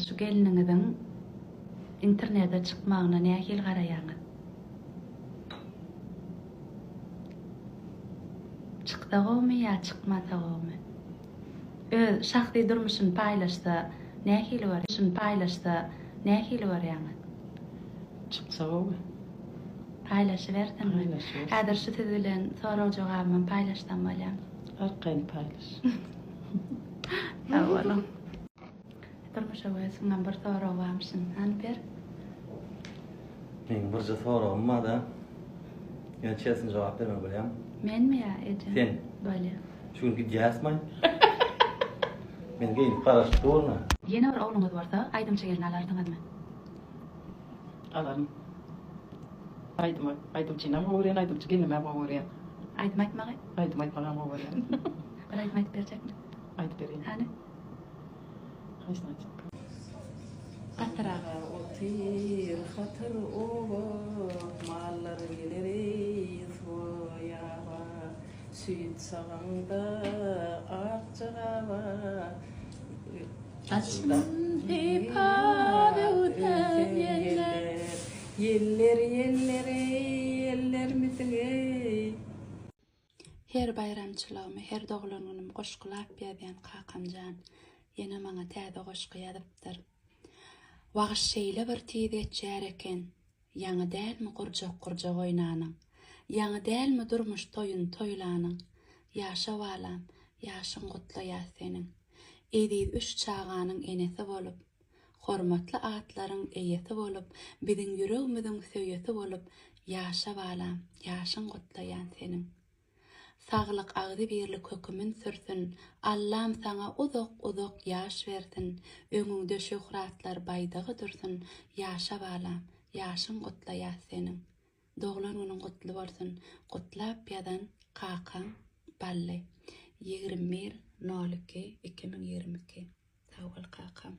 Şu geliniňiziň internete çykmagyna nähil garaýaňyz? Çykdagamy ýa çykmadagamy? Öz şahsy durmuşyny paýlaşsa nähil bar? Şunu paýlaşsa nähil barýaňyz? Çykdagamy. Paýlaşyberdiňmi? Paýlaşyber. Häzir şu siz bilen soraw jogabym paýlaşsam bolýar. Arkaň paýlaş. Awalım. Durmuşa goýasyňdan bir soraw barmyşyn. Hani ber? Men birje sorawym bar da. Ýa çesin jogap berme bolýam. Menmi ýa eje? Sen. Bolýar. Şunu gidýäsmi? Men gelip garaşyp durma. Ýene bir ogluňyz barsa, aýdymça gelin alardyňyzmy? Alarym. Aýdymçyna öwren, aýdymçy gelime öwren. Aýdym aýtmagy? Aýdym aýtmagan öwren. Bir aýdym aýtyp berjekmi? Aýdyp bereyim. Hani? Haýsy aýtjak? Gatyraga Otyr hatır oba, mallar geleri soyaba, süýt saganda akçagaba. Açsın pipade öten Yeller mitigi. Her bayramçylygym, her doglangynym goşgulap ýazýan Kakamjan ýene maňa täze goşgy ýazypdyr. Wagt şeýle bir tiz geçýär eken, ýaňy dälmi gurjak oýnanyň, ýaňy dälmi durmuş toýun toýlanyň, ýaşa balam, ýaşyň gutlaýar seniň. Ediz üç çağanyň enesi bolup, hormatly atlaryň eýesi bolup, biziň ýüregimiziň söýesi bolup, ýaşa balam, ýaşyň gutlaýar seniň. Saglyk agdy birli kökümün sürtün, Allam saňa uzak ýaş bersin, öňüňde şöhratlar baýdagy dursun, ýaşa balam, ýaşyň gutlaýar seniň. Doglan onuň gutly bolsun, gutlap ýadan Kakam Balle. 21.02.2022. Sağ ol Kakam.